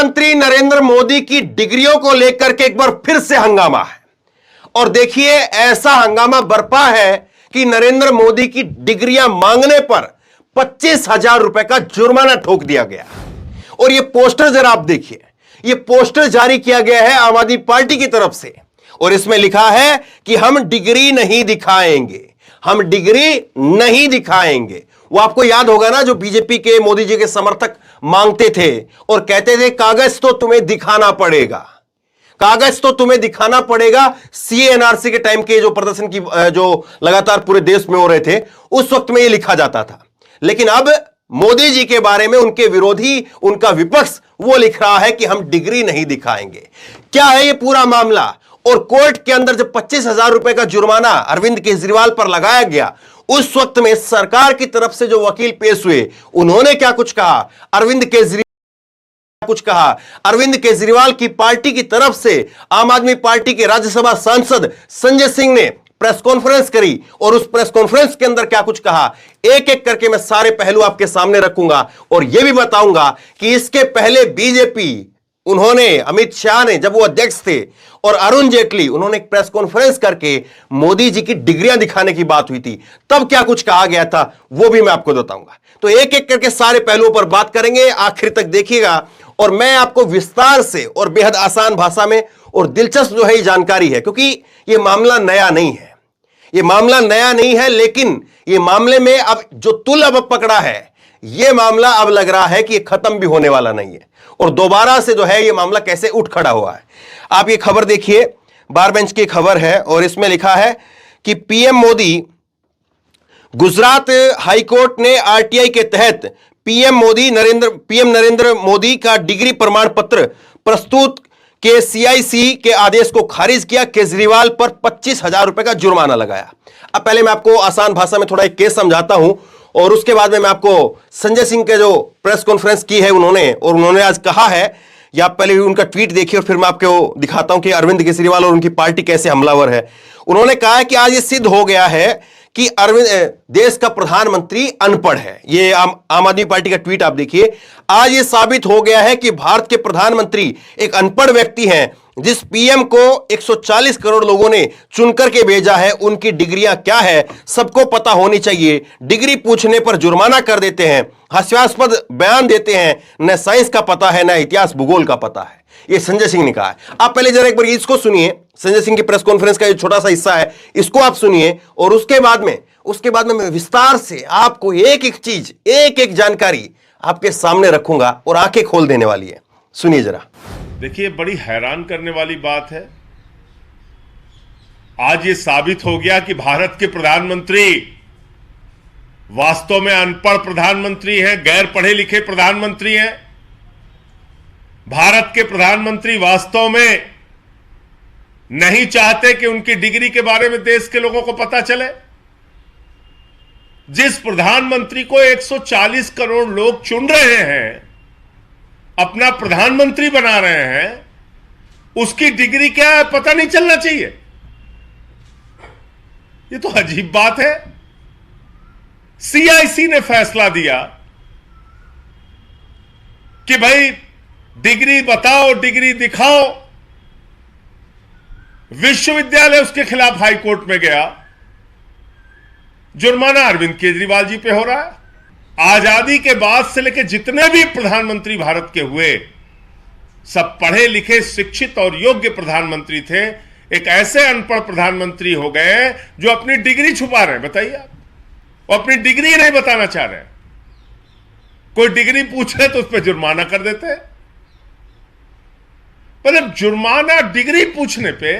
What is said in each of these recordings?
प्रधानमंत्री नरेंद्र मोदी की डिग्रियों को लेकर के एक बार फिर से हंगामा है। और देखिए, ऐसा हंगामा बरपा है कि नरेंद्र मोदी की डिग्रियां मांगने पर 25,000 रुपए का जुर्माना ठोक दिया गया। और यह पोस्टर जरा आप देखिए, यह पोस्टर जारी किया गया है आम आदमी पार्टी की तरफ से, और इसमें लिखा है कि हम डिग्री नहीं दिखाएंगे, हम डिग्री नहीं दिखाएंगे। वो आपको याद होगा ना, जो बीजेपी के, मोदी जी के समर्थक मांगते थे और कहते थे कागज तो तुम्हें दिखाना पड़ेगा, कागज तो तुम्हें दिखाना पड़ेगा। सीएनआरसी के टाइम के जो प्रदर्शन की जो लगातार पूरे देश में हो रहे थे, उस वक्त में यह लिखा जाता था। लेकिन अब मोदी जी के बारे में उनके विरोधी, उनका विपक्ष, वो लिख रहा है कि हम डिग्री नहीं दिखाएंगे। क्या है ये पूरा मामला? और कोर्ट के अंदर जब 25,000 रुपए का जुर्माना अरविंद केजरीवाल पर लगाया गया, उस वक्त में सरकार की तरफ से जो वकील पेश हुए, उन्होंने क्या कुछ कहा? अरविंद केजरीवाल की पार्टी की तरफ से आम आदमी पार्टी के राज्यसभा सांसद संजय सिंह ने प्रेस कॉन्फ्रेंस करी, और उस प्रेस कॉन्फ्रेंस के अंदर क्या कुछ कहा, एक एक करके मैं सारे पहलू आपके सामने रखूंगा। और यह भी बताऊंगा कि इसके पहले बीजेपी, उन्होंने, अमित शाह ने, जब वो अध्यक्ष थे, और अरुण जेटली, उन्होंने एक प्रेस कॉन्फ्रेंस करके मोदी जी की डिग्रियां दिखाने की बात हुई थी, तब क्या कुछ कहा गया था, वो भी मैं आपको बताऊंगा। तो एक एक करके सारे पहलुओं पर बात करेंगे, आखिर तक देखिएगा, और मैं आपको विस्तार से और बेहद आसान भाषा में, और दिलचस्प जो है ये जानकारी है, क्योंकि ये मामला नया नहीं है, ये मामला नया नहीं है, लेकिन ये मामले में अब जो तुल अब पकड़ा है, ये मामला अब लग रहा है कि ये खत्म भी होने वाला नहीं है, और दोबारा से जो है ये मामला कैसे उठ खड़ा हुआ है। आप ये खबर देखिए, बार बेंच की खबर है, और इसमें लिखा है कि पीएम मोदी, गुजरात हाईकोर्ट ने आरटीआई के तहत पीएम नरेंद्र मोदी का डिग्री प्रमाण पत्र प्रस्तुत के सीआईसी के आदेश को खारिज किया। केजरीवाल पर 25,000 रुपए का जुर्माना लगाया। अब पहले मैं आपको आसान भाषा में थोड़ा एक केस समझाता हूं, और उसके बाद में मैं आपको संजय सिंह के जो प्रेस कॉन्फ्रेंस की है उन्होंने आज कहा है, या आप पहले उनका ट्वीट देखिए और फिर मैं आपको दिखाता हूं कि अरविंद केजरीवाल और उनकी पार्टी कैसे हमलावर है। उन्होंने कहा है कि आज ये सिद्ध हो गया है कि देश का प्रधानमंत्री अनपढ़ है। ये आम आदमी पार्टी का ट्वीट आप देखिए। आज ये साबित हो गया है कि भारत के प्रधानमंत्री एक अनपढ़ व्यक्ति हैं, जिस पीएम को 140 करोड़ लोगों ने चुनकर के भेजा है, उनकी डिग्रियां क्या है सबको पता होनी चाहिए। डिग्री पूछने पर जुर्माना कर देते हैं, हास्यास्पद बयान देते हैं, न साइंस का पता है न इतिहास भूगोल का पता है। ये संजय सिंह ने कहा है। आप पहले जरा एक बार इसको सुनिए, संजय सिंह की प्रेस कॉन्फ्रेंस का ये छोटा सा हिस्सा है, इसको आप सुनिए, और उसके बाद में मैं विस्तार से आपको एक एक चीज, एक एक जानकारी आपके सामने रखूंगा, और आंखें खोल देने वाली है। सुनिए जरा। देखिए, बड़ी हैरान करने वाली बात है, आज ये साबित हो गया कि भारत के प्रधानमंत्री वास्तव में अनपढ़ प्रधानमंत्री हैं, गैर पढ़े लिखे प्रधानमंत्री हैं। भारत के प्रधानमंत्री वास्तव में नहीं चाहते कि उनकी डिग्री के बारे में देश के लोगों को पता चले। जिस प्रधानमंत्री को 140 करोड़ लोग चुन रहे हैं, अपना प्रधानमंत्री बना रहे हैं, उसकी डिग्री क्या है पता नहीं चलना चाहिए। ये तो अजीब बात है। सीआईसी ने फैसला दिया कि भाई डिग्री बताओ, डिग्री दिखाओ। विश्वविद्यालय उसके खिलाफ हाईकोर्ट में गया, जुर्माना अरविंद केजरीवाल जी पे हो रहा है। आजादी के बाद से लेकर जितने भी प्रधानमंत्री भारत के हुए, सब पढ़े लिखे, शिक्षित और योग्य प्रधानमंत्री थे। एक ऐसे अनपढ़ प्रधानमंत्री हो गए जो अपनी डिग्री छुपा रहे हैं। बताइए आप, वो अपनी डिग्री नहीं बताना चाह रहे। कोई डिग्री पूछे तो उस पर जुर्माना कर देते हैं। मतलब जुर्माना डिग्री पूछने पे,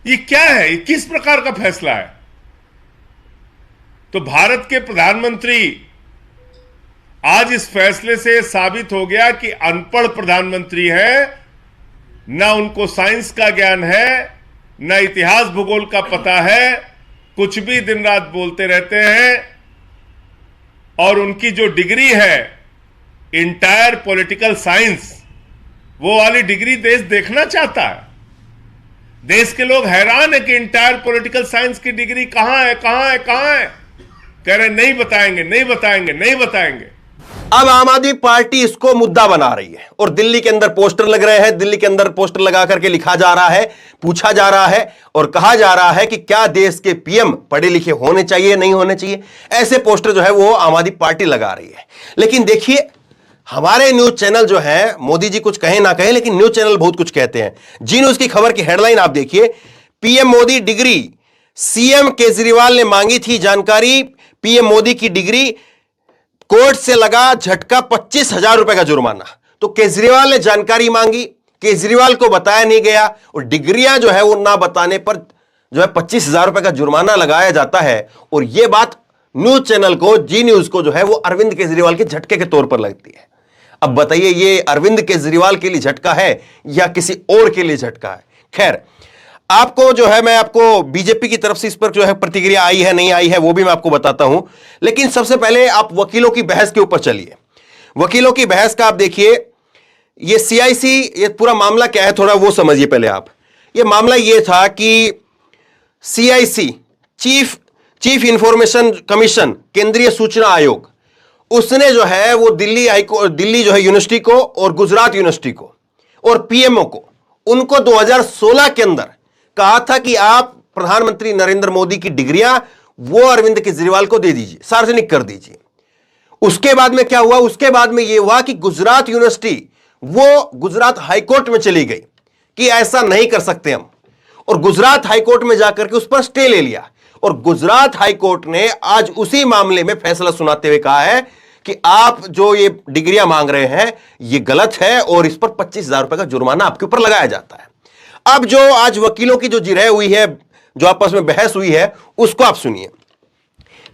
ये क्या है? ये किस प्रकार का फैसला है? तो भारत के प्रधानमंत्री, आज इस फैसले से साबित हो गया कि अनपढ़ प्रधानमंत्री है, ना उनको साइंस का ज्ञान है, ना इतिहास भूगोल का पता है, कुछ भी दिन रात बोलते रहते हैं। और उनकी जो डिग्री है इंटायर पॉलिटिकल साइंस, वो वाली डिग्री देश देखना चाहता है। देश के लोग हैरान है कि इंटायर पॉलिटिकल साइंस की डिग्री कहां है, कहां है, कहां है। कह रहे नहीं बताएंगे, नहीं बताएंगे, नहीं बताएंगे। अब आम आदमी पार्टी इसको मुद्दा बना रही है और दिल्ली के अंदर पोस्टर लग रहे हैं, दिल्ली के अंदर पोस्टर लगा करके लिखा जा रहा है, पूछा जा रहा है और कहा जा रहा है कि क्या देश के पीएम पढ़े लिखे होने चाहिए, नहीं होने चाहिए। ऐसे पोस्टर जो है वो आम आदमी पार्टी लगा रही है। लेकिन देखिए, हमारे न्यूज चैनल जो है, मोदी जी कुछ कहें ना कहें, लेकिन न्यूज चैनल बहुत कुछ कहते हैं। जी न्यूज की खबर की हेडलाइन आप देखिए, PM Modi degree, CM Kejriwal ने मांगी थी जानकारी, पीएम मोदी की डिग्री, कोर्ट से लगा झटका 25,000 रुपए का जुर्माना। तो केजरीवाल ने जानकारी मांगी, केजरीवाल को बताया नहीं गया और डिग्रियां जो है वो ना बताने पर जो है 25,000 रुपए का जुर्माना लगाया जाता है। और यह बात न्यूज चैनल को, जी न्यूज को जो है वो अरविंद केजरीवाल के झटके के तौर पर लगती है। अब बताइए, ये अरविंद केजरीवाल के लिए झटका है या किसी और के लिए झटका है? खैर, आपको जो है, मैं आपको बीजेपी की तरफ से इस पर जो है प्रतिक्रिया आई है नहीं आई है वो भी मैं आपको बताता हूं। लेकिन सबसे पहले आप वकीलों की बहस के ऊपर चलिए। वकीलों की बहस का आप देखिए, ये सीआईसी, ये पूरा मामला क्या है थोड़ा वो समझिए पहले आप। ये मामला ये था कि सीआईसी, चीफ इंफॉर्मेशन कमीशन, केंद्रीय सूचना आयोग, उसने जो है वो दिल्ली जो है यूनिवर्सिटी को और गुजरात यूनिवर्सिटी को और पीएमओ को, उनको 2016 के अंदर कहा था कि आप प्रधानमंत्री नरेंद्र मोदी की डिग्रियां वो अरविंद केजरीवाल को दे दीजिए, सार्वजनिक कर दीजिए। उसके बाद में क्या हुआ? उसके बाद में यह हुआ कि गुजरात यूनिवर्सिटी वो गुजरात हाईकोर्ट में चली गई कि ऐसा नहीं कर सकते हम, और गुजरात हाईकोर्ट में जाकर के उस पर स्टे ले लिया। और गुजरात हाईकोर्ट ने आज उसी मामले में फैसला सुनाते हुए कहा है कि आप जो ये डिग्रियां मांग रहे हैं ये गलत है और इस पर 25,000 रुपए का जुर्माना आपके ऊपर लगाया जाता है। अब जो आज वकीलों की जो जिरह हुई है, जो आपस में बहस हुई है, उसको आप सुनिए।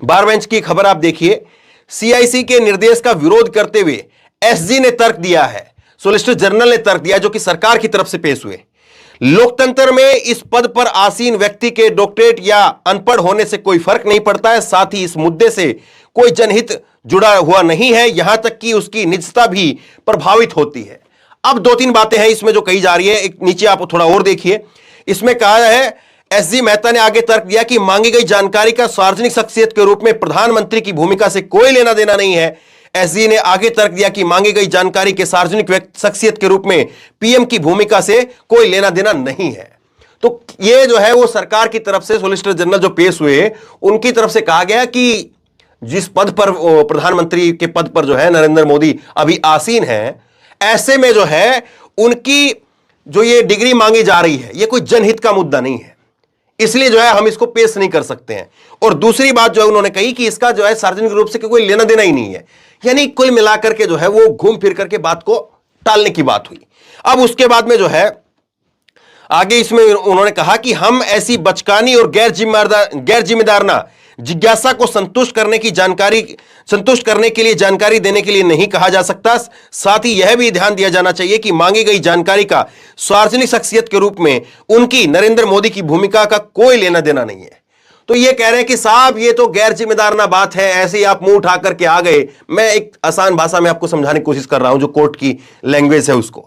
बार बेंच की खबर आप देखिए, सीआईसी के निर्देश का विरोध करते हुए एसजी ने तर्क दिया है, सोलिसिटर जनरल ने तर्क दिया, जो कि सरकार की तरफ से पेश हुए। लोकतंत्र में इस पद पर आसीन व्यक्ति के डॉक्टरेट या अनपढ़ होने से कोई फर्क नहीं पड़ता है। साथ ही इस मुद्दे से कोई जनहित जुड़ा हुआ नहीं है, यहां तक कि उसकी निजता भी प्रभावित होती है। अब दो तीन बातें हैं इसमें जो कही जा रही है, एक नीचे आप थोड़ा और देखिए। इसमें कहा है, एसजी मेहता ने आगे तर्क दिया कि मांगी गई जानकारी का सार्वजनिक शख्सियत के रूप में प्रधानमंत्री की भूमिका से कोई लेना देना नहीं है। एसजी ने आगे तर्क दिया कि मांगी गई जानकारी के सार्वजनिक शख्सियत के रूप में पीएम की भूमिका से कोई लेना देना नहीं है। तो ये जो है वो सरकार की तरफ से सोलिसिटर जनरल जो पेश हुए, उनकी तरफ से कहा गया कि जिस पद पर, प्रधानमंत्री के पद पर जो है नरेंद्र मोदी अभी आसीन है, ऐसे में जो है उनकी जो ये डिग्री मांगी जा रही है ये कोई जनहित का मुद्दा नहीं है, इसलिए जो है हम इसको पेश नहीं कर सकते हैं। और दूसरी बात जो है उन्होंने कही कि इसका जो है सार्वजनिक रूप से कोई लेना देना ही नहीं है, यानी कुल मिलाकर के जो है वो घूम फिर करके बात को टालने की बात हुई। अब उसके बाद में जो है आगे इसमें उन्होंने कहा कि हम ऐसी बचकानी और गैर जिम्मेदाराना जिज्ञासा को संतुष्ट करने के लिए जानकारी देने के लिए नहीं कहा जा सकता। साथ ही यह भी ध्यान दिया जाना चाहिए कि मांगी गई जानकारी का सार्वजनिक शख्सियत के रूप में उनकी नरेंद्र मोदी की भूमिका का कोई लेना देना नहीं है। तो ये कह रहे हैं कि साहब ये तो गैर जिम्मेदाराना बात है, ऐसे ही आप मुंह उठा करके आ गए। मैं एक आसान भाषा में आपको समझाने की कोशिश कर रहा हूं, जो कोर्ट की लैंग्वेज है उसको,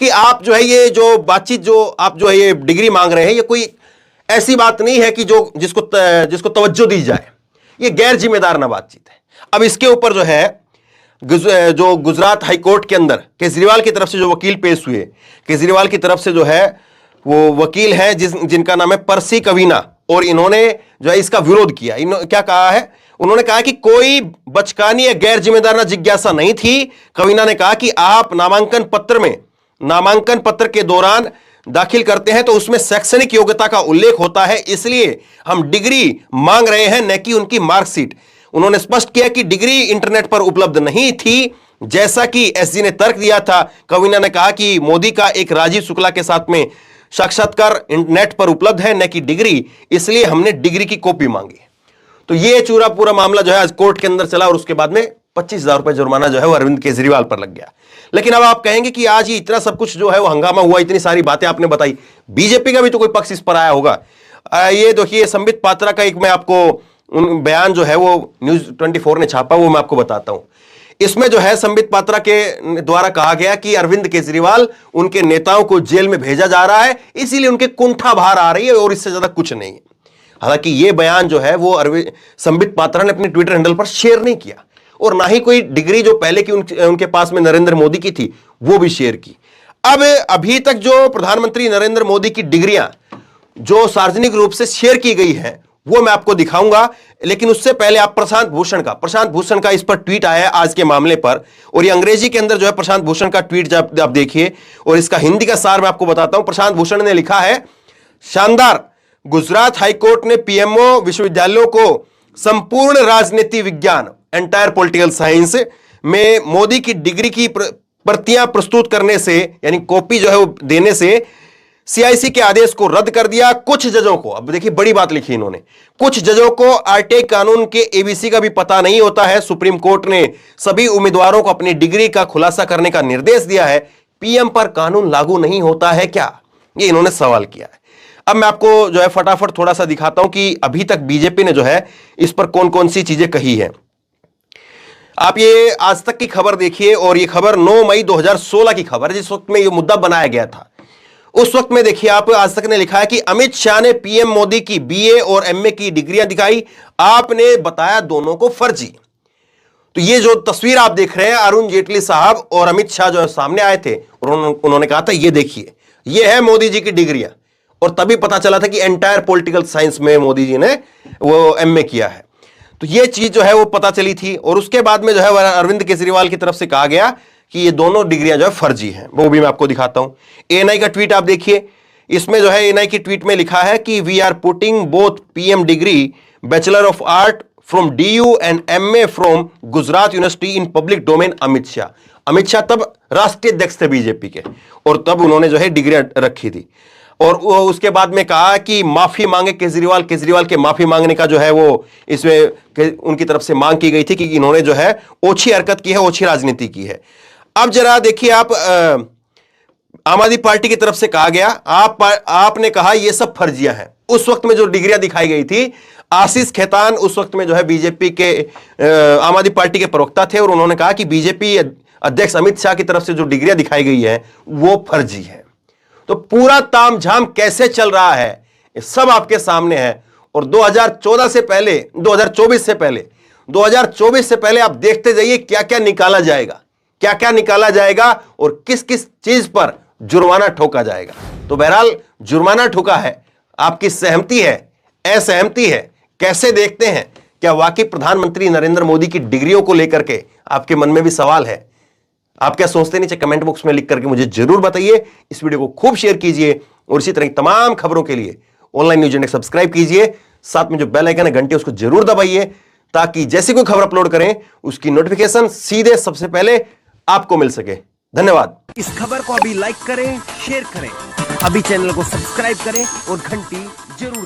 कि आप जो है ये जो बातचीत जो आप जो है ये डिग्री मांग रहे हैं, ये कोई ऐसी बात नहीं है कि जो जिसको तवज्जो दी जाए, ये गैर जिम्मेदाराना बातचीत है। अब इसके ऊपर जो है जो गुजरात हाईकोर्ट के अंदर केजरीवाल की तरफ से जो वकील पेश हुए, केजरीवाल की तरफ से जो है वो वकील है जिनका नाम है परसी कवीना, और इन्होंने जो है इसका विरोध किया। क्या कहा है? उन्होंने कहा कि कोई बचकानी या गैर जिम्मेदाराना जिज्ञासा नहीं थी। कवीना ने कहा कि आप नामांकन पत्र के दौरान दाखिल करते हैं तो उसमें शैक्षणिक योग्यता का उल्लेख होता है, इसलिए हम डिग्री मांग रहे हैं, न कि उनकी मार्कशीट। उन्होंने स्पष्ट किया कि डिग्री इंटरनेट पर उपलब्ध नहीं थी, जैसा कि एसजी ने तर्क दिया था। कवीना ने कहा कि मोदी का एक राजीव शुक्ला के साथ में साक्षात्कार इंटरनेट पर उपलब्ध है, न कि डिग्री, इसलिए हमने डिग्री की कॉपी मांगी। तो ये पूरा मामला जो है आज कोर्ट के अंदर चला और उसके बाद में 25,000 रुपए जुर्माना जो है वो अरविंद केजरीवाल पर लग गया। लेकिन अब आप कहेंगे कि आज ही इतना सब कुछ जो है वो हंगामा हुआ, इतनी सारी बातें आपने बताई, बीजेपी का भी तो कोई पक्ष इस पर आया होगा। ये देखिए, संबित पात्रा का एक मैं आपको बयान जो है वो न्यूज 24 ने छापा, वो मैं आपको बताता हूं। इसमें जो है संबित पात्रा के द्वारा कहा गया कि अरविंद केजरीवाल, उनके नेताओं को जेल में भेजा जा रहा है, इसीलिए उनके कुंठा बाहर आ रही है और इससे ज्यादा कुछ नहीं है। हालांकि यह बयान जो है वो संबित पात्रा ने अपने ट्विटर हैंडल पर शेयर नहीं किया। और ना ही कोई डिग्री जो पहले की उनके पास में नरेंद्र मोदी की थी वो भी शेयर की। अब अभी तक जो प्रधानमंत्री नरेंद्र मोदी की डिग्रियां जो सार्वजनिक रूप से शेयर की गई है वो मैं आपको दिखाऊंगा, लेकिन उससे पहले आप प्रशांत भूषण का इस पर ट्वीट आया है आज के मामले पर, और ये अंग्रेजी के अंदर जो है प्रशांत भूषण का ट्वीट जब आप देखिए, और इसका हिंदी का सार मैं आपको बताता हूं। प्रशांत भूषण ने लिखा है, शानदार, गुजरात हाईकोर्ट ने पीएमओ विश्वविद्यालयों को संपूर्ण राजनीति विज्ञान एंटायर पॉलिटिकल साइंस में मोदी की डिग्री की प्रतियां प्रस्तुत करने से, यानी कॉपी जो है वो देने से सीआईसी के आदेश को रद्द कर दिया। कुछ जजों को, अब देखिए बड़ी बात लिखी इन्होंने, कुछ जजों को आरटीआई कानून के एबीसी का भी पता नहीं होता है। सुप्रीम कोर्ट ने सभी उम्मीदवारों को अपनी डिग्री का खुलासा करने का निर्देश दिया है, पीएम पर कानून लागू नहीं होता है क्या, ये इन्होंने सवाल किया है। अब मैं आपको जो है फटाफट थोड़ा सा दिखाता हूं कि अभी तक बीजेपी ने जो है इस पर कौन कौन सी चीजें कही है। आप ये आज तक की खबर देखिए, और ये खबर 9 मई 2016 की खबर है, जिस वक्त में ये मुद्दा बनाया गया था। उस वक्त में देखिए आप, आज तक ने लिखा है कि अमित शाह ने पीएम मोदी की बीए और एमए की डिग्रियां दिखाई, आपने बताया दोनों को फर्जी। तो ये जो तस्वीर आप देख रहे हैं, अरुण जेटली साहब और अमित शाह जो है सामने आए थे और उन्होंने कहा था ये देखिए ये है मोदी जी की डिग्रियां, और तभी पता चला था कि एंटायर पॉलिटिकल साइंस में मोदी जी ने वो एमए किया है। तो ये चीज जो है वो पता चली थी, और उसके बाद में जो है अरविंद केजरीवाल की तरफ से कहा गया कि ये दोनों डिग्रियां जो है फर्जी हैं। वो भी मैं आपको दिखाता हूं। एएनआई का ट्वीट आप देखिए, इसमें जो है एएनआई की ट्वीट में लिखा है कि we are putting both PM degree bachelor of art from DU and MA from Gujarat university in public domain. Amit Shah तब राष्ट्रीय अध्यक्ष थे बीजेपी के, और तब उन्होंने जो है डिग्री रखी थी। और उसके बाद में कहा कि माफी मांगे केजरीवाल के माफी मांगने का जो है वो इसमें उनकी तरफ से मांग की गई थी कि इन्होंने जो है ओछी हरकत की है, ओछी राजनीति की है। अब जरा देखिए आप, आम आदमी पार्टी की तरफ से कहा गया, आपने कहा ये सब फर्जियां हैं। उस वक्त में जो डिग्रियां दिखाई गई थी, आशीष खेतान उस वक्त में जो है बीजेपी के आम आदमी पार्टी के प्रवक्ता थे, और उन्होंने कहा कि बीजेपी अध्यक्ष अमित शाह की तरफ से जो डिग्रियां दिखाई गई है वो फर्जी है। तो पूरा तामझाम कैसे चल रहा है ये सब आपके सामने है। और 2024 से पहले आप देखते जाइए क्या क्या निकाला जाएगा और किस किस चीज पर जुर्माना ठोका जाएगा। तो बहरहाल जुर्माना ठोका है, आपकी सहमति है, असहमति है, कैसे देखते हैं? क्या वाकई प्रधानमंत्री नरेंद्र मोदी की डिग्रियों को लेकर के आपके मन में भी सवाल है? आप क्या सोचते हैं? नीचे कमेंट बॉक्स में लिख करके मुझे जरूर बताइए। इस वीडियो को खूब शेयर कीजिए, और इसी तरह की तमाम खबरों के लिए ऑनलाइन न्यूज इंडेक्स सब्सक्राइब कीजिए। साथ में जो बेल आइकन है घंटे उसको जरूर दबाइए, ताकि जैसे कोई खबर अपलोड करें उसकी नोटिफिकेशन सीधे सबसे पहले आपको मिल सके। धन्यवाद। इस खबर को अभी लाइक करें, शेयर करें, अभी चैनल को सब्सक्राइब करें और घंटी जरूर